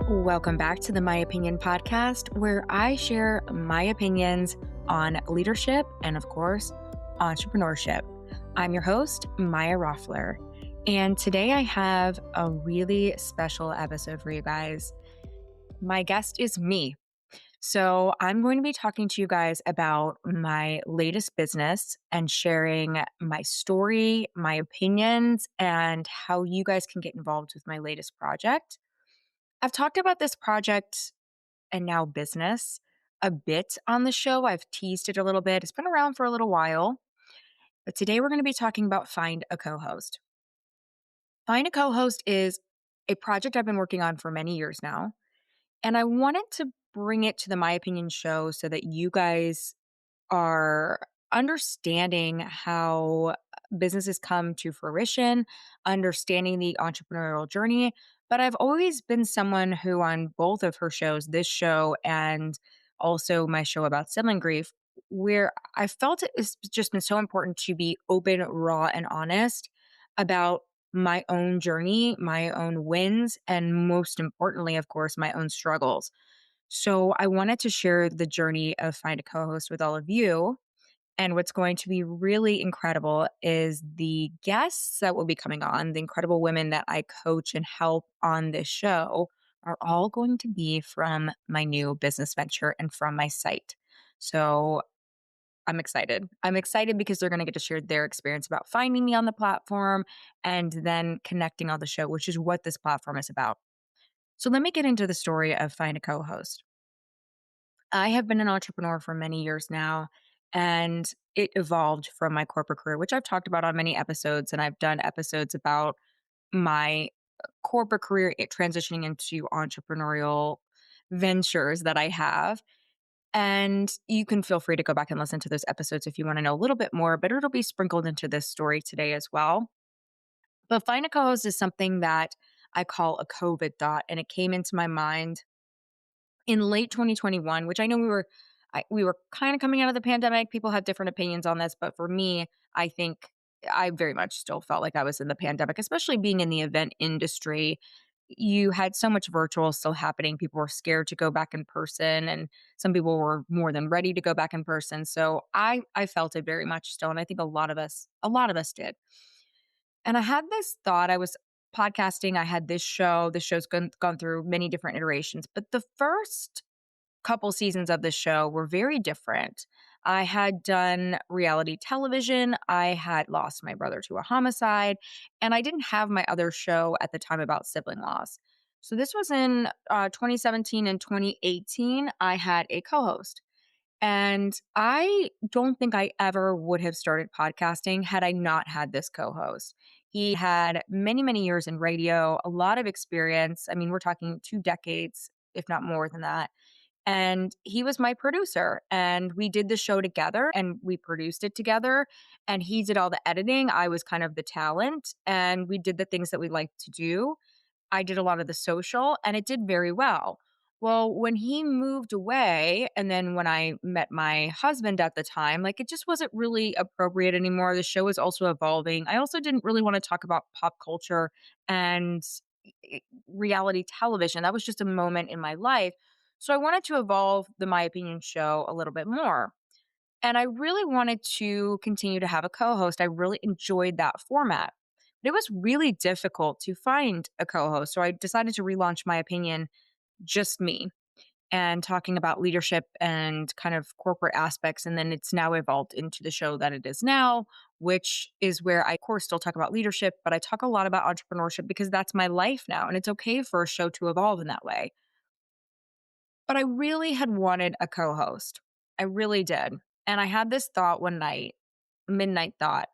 Welcome back to the My Opinion podcast, where I share my opinions on leadership and, of course, entrepreneurship. I'm your host, Maya Roffler, and today I have a really special episode for you guys. My guest is me. So I'm going to be talking to you guys about my latest business and sharing my story, my opinions, and how you guys can get involved with my latest project. I've talked about this project and now business a bit on the show. I've teased it a little bit. It's been around for a little while, but today we're going to be talking about Find a Co-host. Find a Co-host is a project I've been working on for many years now, and I wanted to bring it to the My Opinion show so that you guys are understanding how businesses come to fruition, understanding the entrepreneurial journey. But I've always been someone who, on both of her shows, this show and also my show about sibling grief, where I felt it's just been so important to be open, raw, and honest about my own journey, my own wins, and most importantly, of course, my own struggles. So I wanted to share the journey of Find a Co-host with all of you. And what's going to be really incredible is the guests that will be coming on, the incredible women that I coach and help on this show are all going to be from my new business venture and from my site. So I'm excited. I'm excited because they're going to get to share their experience about finding me on the platform and then connecting on the show, which is what this platform is about. So let me get into the story of Find a Co-host. I have been an entrepreneur for many years now, and it evolved from my corporate career, which I've talked about on many episodes. And I've done episodes about my corporate career transitioning into entrepreneurial ventures that I have. And you can feel free to go back and listen to those episodes if you want to know a little bit more, but it'll be sprinkled into this story today as well. But Find a Co-host is something that I call a COVID thought, and it came into my mind in late 2021, which I know we were kind of coming out of the pandemic. People have different opinions on this, but for me, I think I very much still felt like I was in the pandemic, especially being in the event industry. You had so much virtual still happening. People were scared to go back in person, and some people were more than ready to go back in person. So I felt it very much still, and I think a lot of us did. And I had this thought. I was podcasting. I had this show. This show's gone through many different iterations, but the first couple seasons of this show were very different. I had done reality television. I had lost my brother to a homicide, and I didn't have my other show at the time about sibling loss. So this was in 2017 and 2018. I had a co-host. And I don't think I ever would have started podcasting had I not had this co host. He had many, many years in radio, a lot of experience. I mean, we're talking 2 decades, if not more than that. And he was my producer, and we did the show together and we produced it together. And he did all the editing. I was kind of the talent, and we did the things that we like to do. I did a lot of the social, and it did very well. Well, when he moved away, and then when I met my husband at the time, like it just wasn't really appropriate anymore. The show was also evolving. I also didn't really want to talk about pop culture and reality television. That was just a moment in my life. So I wanted to evolve the My Opinion show a little bit more. And I really wanted to continue to have a co host. I really enjoyed that format. But it was really difficult to find a co host. So I decided to relaunch My Opinion, just me, and talking about leadership and kind of corporate aspects. And then it's now evolved into the show that it is now, which is where I, of course, still talk about leadership, but I talk a lot about entrepreneurship because that's my life now. And it's okay for a show to evolve in that way. But I really had wanted a co host. I really did. And I had this thought one night, midnight thought.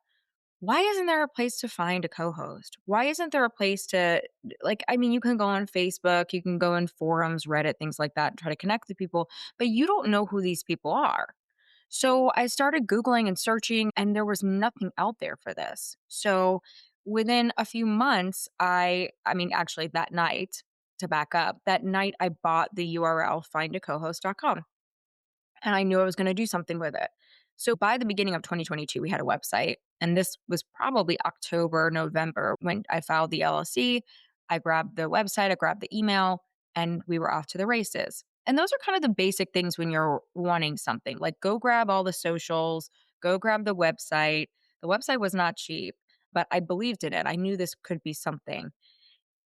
Why isn't there a place to find a co-host? Why isn't there a place to, like, I mean, you can go on Facebook, you can go in forums, Reddit, things like that, and try to connect with people, but you don't know who these people are. So I started Googling and searching, and there was nothing out there for this. So within a few months, actually that night, to back up, that night I bought the URL findacohost.com, and I knew I was going to do something with it. So by the beginning of 2022, we had a website, and this was probably October, November when I filed the LLC. I grabbed the website, I grabbed the email, and we were off to the races. And those are kind of the basic things when you're wanting something, like go grab all the socials, go grab the website. The website was not cheap, but I believed in it. I knew this could be something.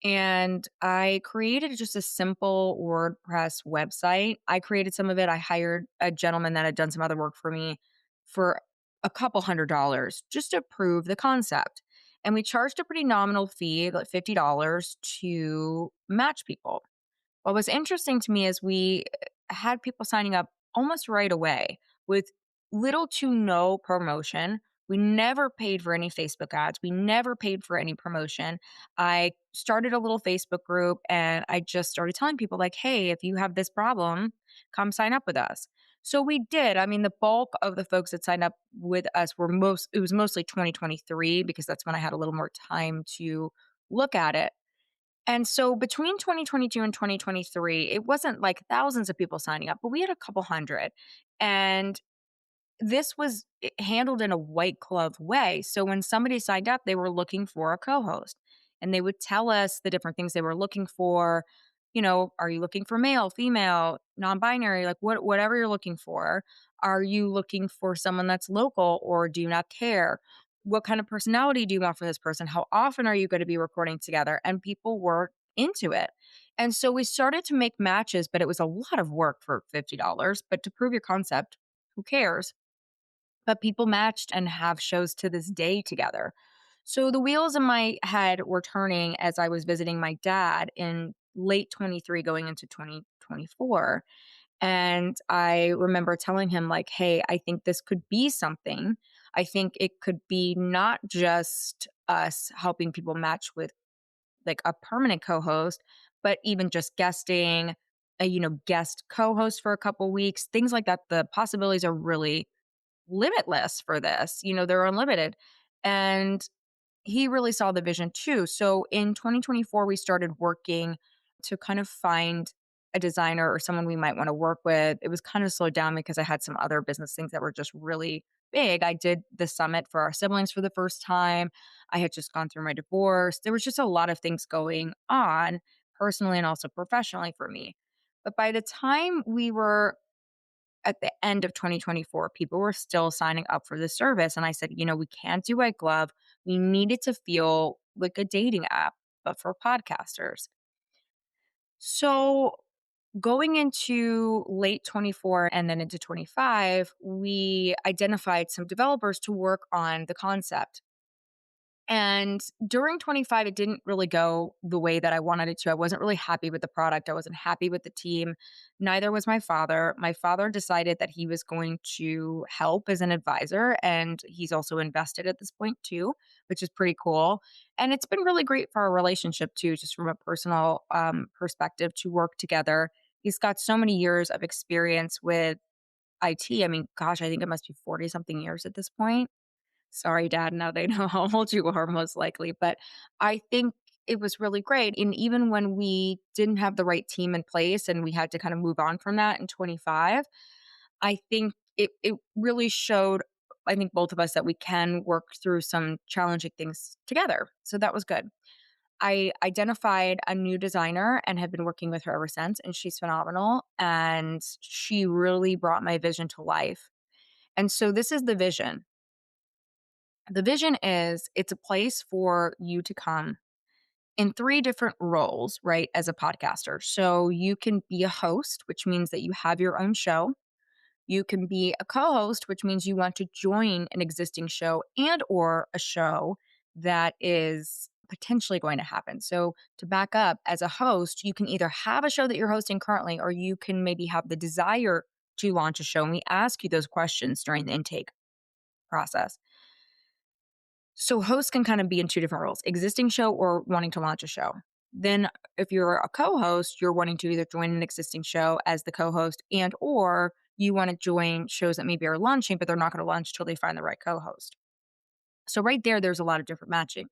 And I created just a simple WordPress website. I created some of it. I hired a gentleman that had done some other work for me for a couple $100 just to prove the concept. And we charged a pretty nominal fee, like $50 to match people. What was interesting to me is we had people signing up almost right away with little to no promotion. We never paid for any Facebook ads. We never paid for any promotion. I started a little Facebook group and I just started telling people, like, hey, if you have this problem, come sign up with us. So we did. I mean, the bulk of the folks that signed up with us it was mostly 2023 because that's when I had a little more time to look at it. And so between 2022 and 2023, it wasn't like thousands of people signing up, but we had a couple hundred. And this was handled in a white glove way. So when somebody signed up, they were looking for a co host and they would tell us the different things they were looking for. You know, are you looking for male, female, non binary, like whatever you're looking for? Are you looking for someone that's local or do you not care? What kind of personality do you want for this person? How often are you going to be recording together? And people were into it. And so we started to make matches, but it was a lot of work for $50. But to prove your concept, who cares? But people matched and have shows to this day together. So the wheels in my head were turning as I was visiting my dad in late 23 going into 2024. And I remember telling him, like, hey, I think this could be something. I think it could be not just us helping people match with like a permanent co-host, but even just guesting, guest co-host for a couple weeks, things like that. The possibilities are really limitless for this. They're unlimited. And he really saw the vision too. So in 2024, we started working to kind of find a designer or someone we might want to work with. It was kind of slowed down because I had some other business things that were just really big. I did the summit for our siblings for the first time. I had just gone through my divorce. There was just a lot of things going on personally and also professionally for me. But by the time we were at the end of 2024, people were still signing up for the service. And I said, we can't do white glove. We need it to feel like a dating app, but for podcasters. So going into late 24 and then into 25, we identified some developers to work on the concept. And during 25, it didn't really go the way that I wanted it to. I wasn't really happy with the product. I wasn't happy with the team. Neither was my father. My father decided that he was going to help as an advisor, and he's also invested at this point too, which is pretty cool. And it's been really great for our relationship too, just from a personal perspective to work together. He's got so many years of experience with IT. I mean, gosh, I think it must be 40 something years at this point. Sorry, dad. Now they know how old you are, most likely. But I think it was really great. And even when we didn't have the right team in place and we had to kind of move on from that in 25, I think it really showed, I think, both of us that we can work through some challenging things together. So that was good. I identified a new designer and have been working with her ever since. And she's phenomenal. And she really brought my vision to life. And so this is the vision. The vision is it's a place for you to come in three different roles, right, as a podcaster. So you can be a host, which means that you have your own show. You can be a co-host, which means you want to join an existing show and or a show that is potentially going to happen. So to back up, as a host, you can either have a show that you're hosting currently or you can maybe have the desire to launch a show. And we ask you those questions during the intake process. So hosts can kind of be in two different roles, existing show or wanting to launch a show. Then if you're a co-host, you're wanting to either join an existing show as the co-host and or you want to join shows that maybe are launching, but they're not going to launch till they find the right co-host. So right there's a lot of different matching.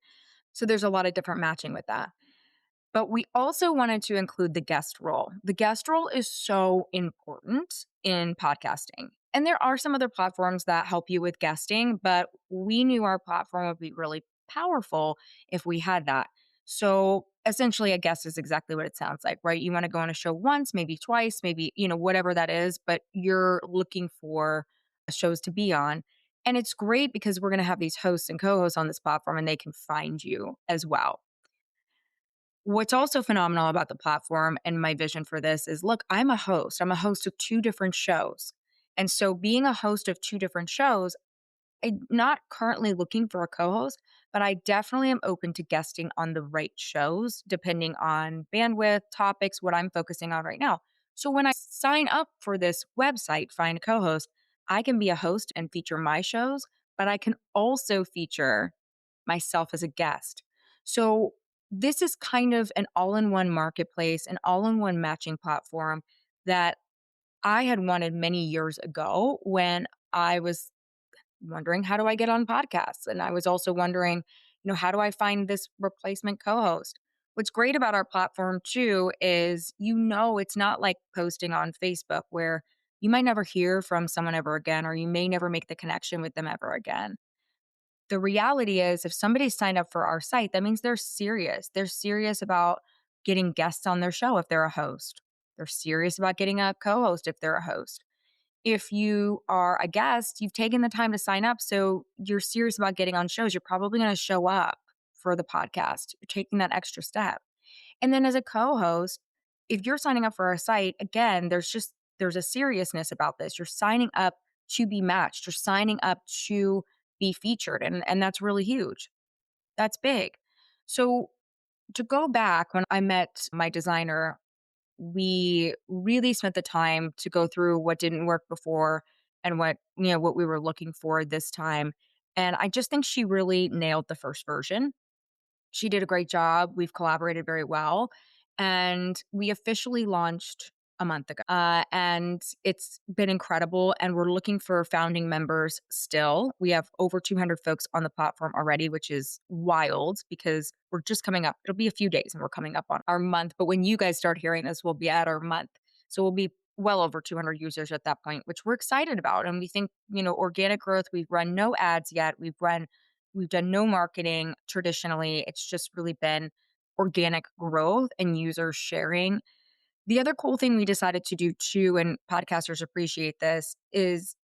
So there's a lot of different matching with that. But we also wanted to include the guest role. The guest role is so important in podcasting. And there are some other platforms that help you with guesting, but we knew our platform would be really powerful if we had that. So essentially, a guest is exactly what it sounds like, right? You want to go on a show once, maybe twice, maybe, whatever that is, but you're looking for shows to be on. And it's great because we're going to have these hosts and co hosts on this platform and they can find you as well. What's also phenomenal about the platform and my vision for this is look, I'm a host. I'm a host of two different shows. And so being a host of two different shows, I'm not currently looking for a co-host, but I definitely am open to guesting on the right shows depending on bandwidth, topics, what I'm focusing on right now. So when I sign up for this website, Find a Co-host, I can be a host and feature my shows, but I can also feature myself as a guest. So this is kind of an all-in-one marketplace, an all-in-one matching platform that I had wanted many years ago when I was wondering how do I get on podcasts? And I was also wondering, how do I find this replacement co-host? What's great about our platform too is it's not like posting on Facebook where you might never hear from someone ever again or you may never make the connection with them ever again. The reality is if somebody signed up for our site, that means they're serious. They're serious about getting guests on their show if they're a host. They're serious about getting a co-host if they're a host. If you are a guest, you've taken the time to sign up, so you're serious about getting on shows. You're probably going to show up for the podcast. You're taking that extra step. And then as a co-host, if you're signing up for our site, again, there's a seriousness about this. You're signing up to be matched. You're signing up to be featured and that's really huge. That's big. So to go back when I met my designer, we really spent the time to go through what didn't work before and what we were looking for this time. And I just think she really nailed the first version. She did a great job. We've collaborated very well. And we officially launched a month ago. And it's been incredible. And we're looking for founding members still. We have over 200 folks on the platform already, which is wild because we're just coming up. It'll be a few days and we're coming up on our month. But when you guys start hearing this, we'll be at our month. So we'll be well over 200 users at that point, which we're excited about. And we think, organic growth, we've run no ads yet. We've done no marketing traditionally. It's just really been organic growth and users sharing. The other cool thing we decided to do too, and podcasters appreciate this, is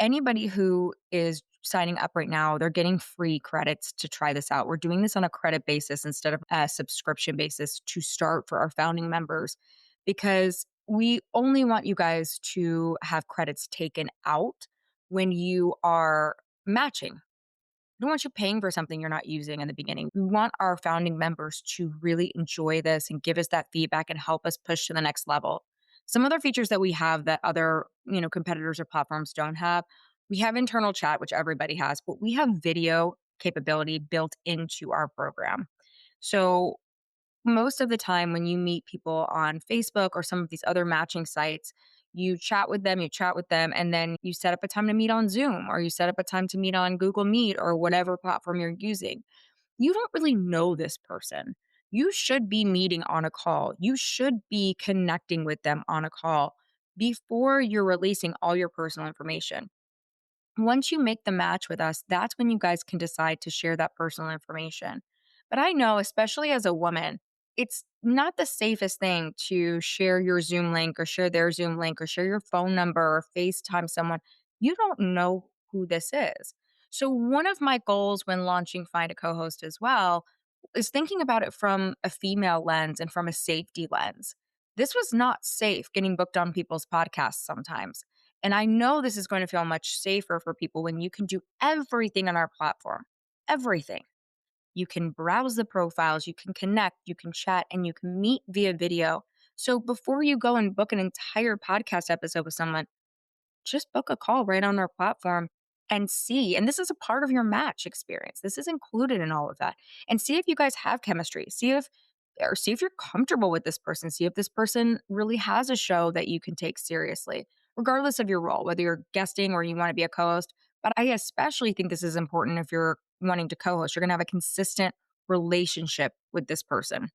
anybody who is signing up right now, they're getting free credits to try this out. We're doing this on a credit basis instead of a subscription basis to start for our founding members because we only want you guys to have credits taken out when you are matching. We don't want you paying for something you're not using in the beginning. We want our founding members to really enjoy this and give us that feedback and help us push to the next level. Some other features that we have that other, competitors or platforms don't have, we have internal chat, which everybody has, but we have video capability built into our program. So most of the time when you meet people on Facebook or some of these other matching sites, you chat with them, and then you set up a time to meet on Zoom or you set up a time to meet on Google Meet or whatever platform you're using. You don't really know this person. You should be meeting on a call. You should be connecting with them on a call before you're releasing all your personal information. Once you make the match with us, that's when you guys can decide to share that personal information. But I know, especially as a woman, it's not the safest thing to share your Zoom link or share their Zoom link or share your phone number or FaceTime someone. You don't know who this is. So, one of my goals when launching Find a Co host as well is thinking about it from a female lens and from a safety lens. This was not safe getting booked on people's podcasts sometimes. And I know this is going to feel much safer for people when you can do everything on our platform. Everything. You can browse the profiles, you can connect, you can chat, and you can meet via video. So before you go and book an entire podcast episode with someone, just book a call right on our platform and see. And this is a part of your match experience. This is included in all of that. And see if you guys have chemistry. See if you're comfortable with this person. See if this person really has a show that you can take seriously, regardless of your role, whether you're guesting or you want to be a co-host. But I especially think this is important if you're wanting to co-host. You're going to have a consistent relationship with this person.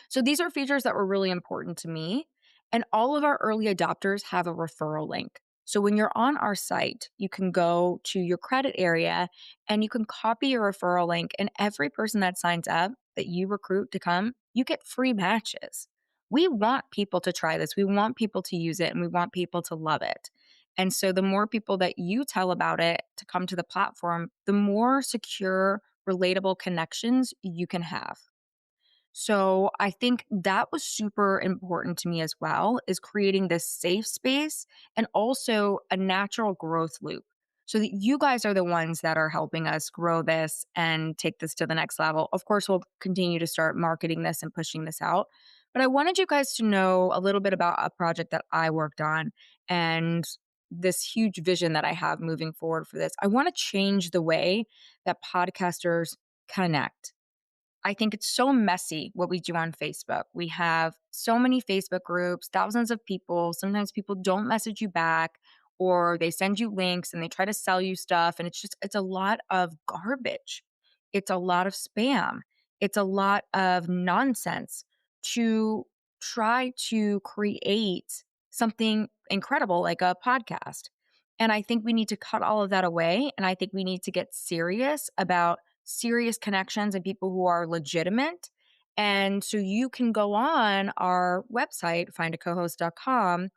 So these are features that were really important to me. And all of our early adopters have a referral link. So when you're on our site, you can go to your credit area and you can copy your referral link. And every person that signs up, that you recruit to come, you get free matches. We want people to try this. We want people to use it and we want people to love it. And so the more people that you tell about it to come to the platform, the more secure, relatable connections you can have. So I think that was super important to me as well, is creating this safe space and also a natural growth loop so that you guys are the ones that are helping us grow this and take this to the next level. Of course, we'll continue to start marketing this and pushing this out. But I wanted you guys to know a little bit about a project that I worked on and this huge vision that I have moving forward for this. I want to change the way that podcasters connect. I think it's so messy what we do on Facebook. We have so many Facebook groups, thousands of people. Sometimes people don't message you back or they send you links and they try to sell you stuff. And it's a lot of garbage. It's a lot of spam. It's a lot of nonsense to try to create something incredible like a podcast. And I think we need to cut all of that away. And I think we need to get serious about serious connections and people who are legitimate. And so you can go on our website, findacohost.com,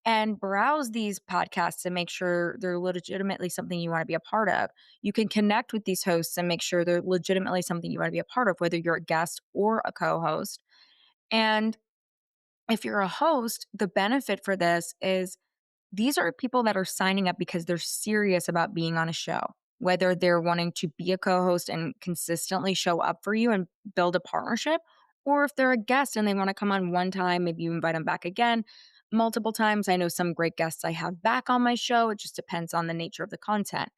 and browse these podcasts and make sure they're legitimately something you want to be a part of. You can connect with these hosts and make sure they're legitimately something you want to be a part of, whether you're a guest or a co host. And if you're a host, the benefit for this is these are people that are signing up because they're serious about being on a show, whether they're wanting to be a co host and consistently show up for you and build a partnership, or if they're a guest and they want to come on one time, maybe you invite them back again multiple times. I know some great guests I have back on my show. It just depends on the nature of the content.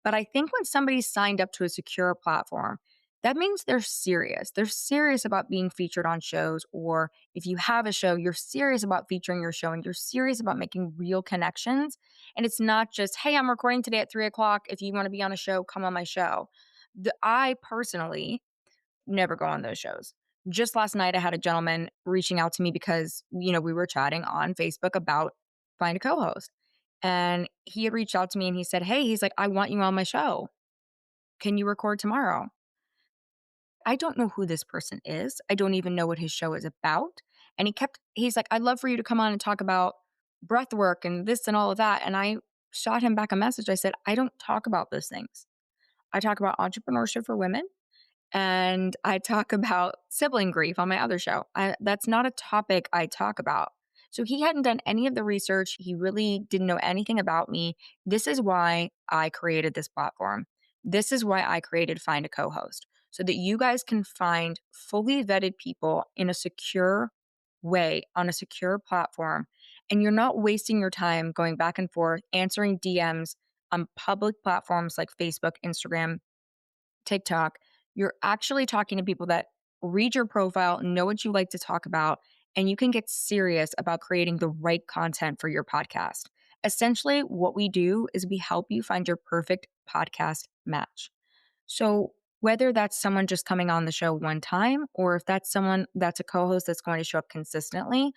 But I think when somebody's signed up to a secure platform, that means they're serious. They're serious about being featured on shows. Or if you have a show, you're serious about featuring your show and you're serious about making real connections. And it's not just, hey, I'm recording today at 3 o'clock. If you want to be on a show, come on my show. I personally never go on those shows. Just last night, I had a gentleman reaching out to me because, we were chatting on Facebook about find a co host. And he had reached out to me and he said, hey, he's like, I want you on my show. Can you record tomorrow? I don't know who this person is. I don't even know what his show is about. And he's like, I'd love for you to come on and talk about breath work and this and all of that. And I shot him back a message. I said, I don't talk about those things. I talk about entrepreneurship for women and I talk about sibling grief on my other show. That's not a topic I talk about. So he hadn't done any of the research. He really didn't know anything about me. This is why I created this platform. This is why I created Find a Co-host, so that you guys can find fully vetted people in a secure way on a secure platform. And you're not wasting your time going back and forth, answering DMs on public platforms like Facebook, Instagram, TikTok. You're actually talking to people that read your profile, know what you like to talk about, and you can get serious about creating the right content for your podcast. Essentially, what we do is we help you find your perfect podcast match. So, whether that's someone just coming on the show one time, or if that's someone that's a co host that's going to show up consistently,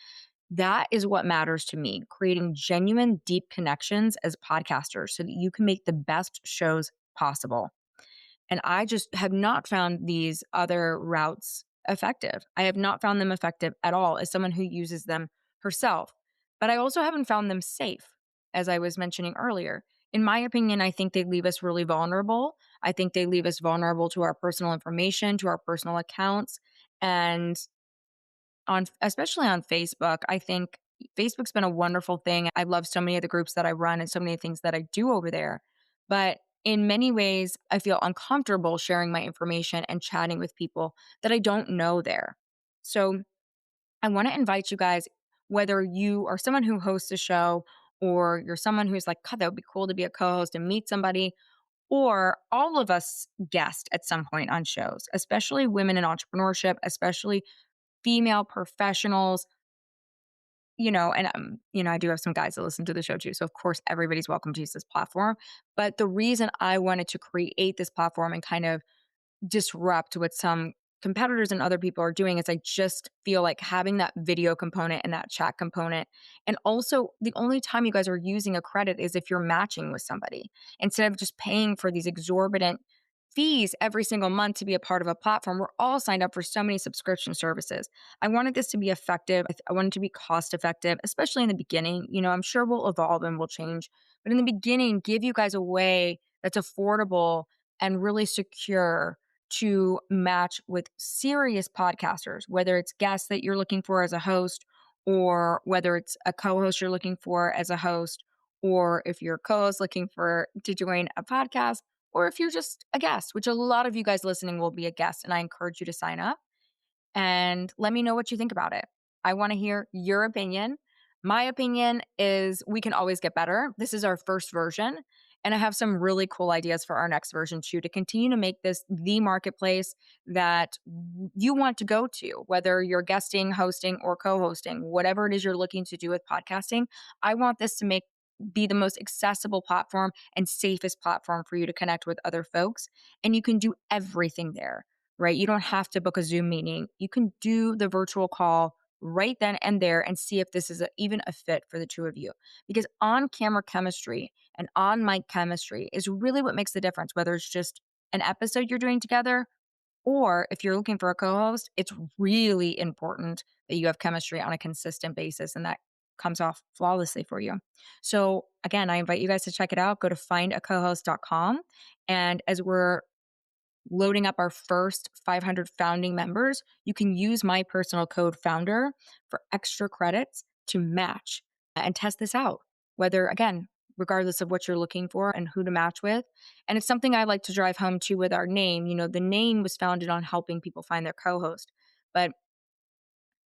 that is what matters to me. Creating genuine, deep connections as podcasters so that you can make the best shows possible. And I just have not found these other routes effective. I have not found them effective at all as someone who uses them herself. But I also haven't found them safe, as I was mentioning earlier. In my opinion, I think they leave us really vulnerable. I think they leave us vulnerable to our personal information, to our personal accounts. And especially on Facebook, I think Facebook's been a wonderful thing. I love so many of the groups that I run and so many things that I do over there. But in many ways, I feel uncomfortable sharing my information and chatting with people that I don't know there. So I want to invite you guys, whether you are someone who hosts a show or you're someone who's like, God, that would be cool to be a co host and meet somebody, or all of us guest at some point on shows, especially women in entrepreneurship, especially female professionals, I do have some guys that listen to the show too. So of course, everybody's welcome to use this platform. But the reason I wanted to create this platform and kind of disrupt what some competitors and other people are doing is I just feel like having that video component and that chat component. And also the only time you guys are using a credit is if you're matching with somebody instead of just paying for these exorbitant fees every single month to be a part of a platform. We're all signed up for so many subscription services. I wanted this to be effective. I wanted to be cost effective, especially in the beginning. I'm sure we'll evolve and we'll change. But in the beginning, give you guys a way that's affordable and really secure to match with serious podcasters, whether it's guests that you're looking for as a host, or whether it's a co-host you're looking for as a host, or if you're a co-host looking for to join a podcast, or if you're just a guest, which a lot of you guys listening will be a guest, and I encourage you to sign up and let me know what you think about it. I want to hear your opinion. My opinion is we can always get better. This is our first version, and I have some really cool ideas for our next version too, to continue to make this the marketplace that you want to go to, whether you're guesting, hosting, or co-hosting, whatever it is you're looking to do with podcasting. I want this to be the most accessible platform and safest platform for you to connect with other folks. And you can do everything there, right? You don't have to book a Zoom meeting. You can do the virtual call right then and there and see if this is even a fit for the two of you. Because on camera chemistry and on mic chemistry is really what makes the difference, whether it's just an episode you're doing together, or if you're looking for a co-host, it's really important that you have chemistry on a consistent basis and that comes off flawlessly for you. So again, I invite you guys to check it out. Go to findacohost.com. And as we're loading up our first 500 founding members, you can use my personal code founder for extra credits to match and test this out. Whether, again, regardless of what you're looking for and who to match with. And it's something I like to drive home too with our name. The name was founded on helping people find their co-host. But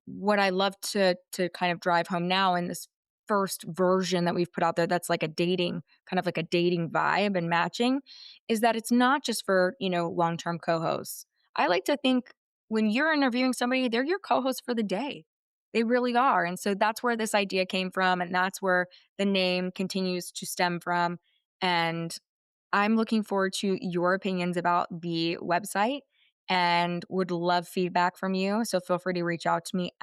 what I love to kind of drive home now in this first version that we've put out there, that's like a dating, kind of like a dating vibe and matching, is that it's not just for, long-term co-hosts. I like to think when you're interviewing somebody, they're your co-host for the day. They really are. And so that's where this idea came from. And that's where the name continues to stem from. And I'm looking forward to your opinions about the website and would love feedback from you. So feel free to reach out to me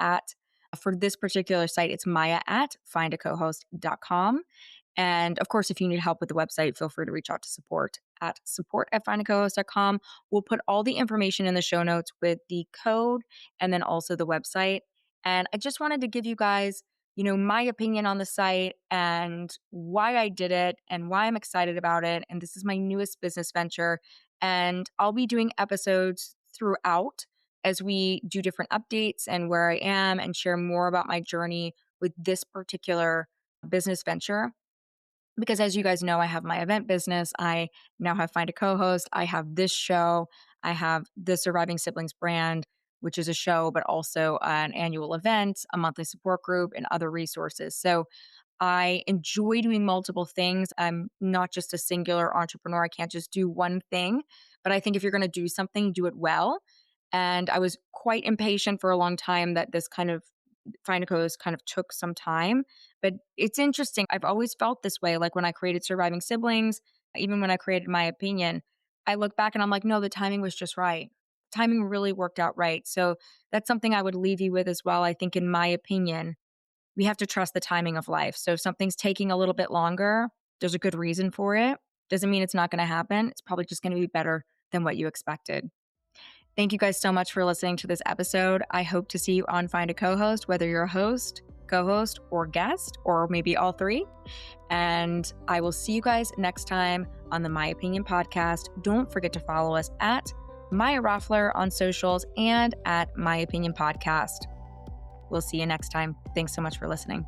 for this particular site, it's Maya at findacohost.com. And of course, if you need help with the website, feel free to reach out to support@findacohost.com. We'll put all the information in the show notes with the code and then also the website. And I just wanted to give you guys, my opinion on the site and why I did it and why I'm excited about it. And this is my newest business venture. And I'll be doing episodes throughout as we do different updates and where I am and share more about my journey with this particular business venture. Because as you guys know, I have my event business. I now have Find a Co-host. I have this show. I have the Surviving Siblings brand, which is a show, but also an annual event, a monthly support group, and other resources. So I enjoy doing multiple things. I'm not just a singular entrepreneur. I can't just do one thing. But I think if you're going to do something, do it well. And I was quite impatient for a long time that this kind of Find a Co-host kind of took some time. But it's interesting. I've always felt this way. Like when I created Surviving Siblings, even when I created MaYapinion, I look back and I'm like, no, the timing was just right. Timing really worked out right. So that's something I would leave you with as well. I think, in my opinion, we have to trust the timing of life. So if something's taking a little bit longer, there's a good reason for it. Doesn't mean it's not going to happen. It's probably just going to be better than what you expected. Thank you guys so much for listening to this episode. I hope to see you on Find a Co-host, whether you're a host, co-host, or guest, or maybe all three. And I will see you guys next time on the MaYapinion podcast. Don't forget to follow us at Maya Roffler on socials and at MaYapinion podcast. We'll see you next time. Thanks so much for listening.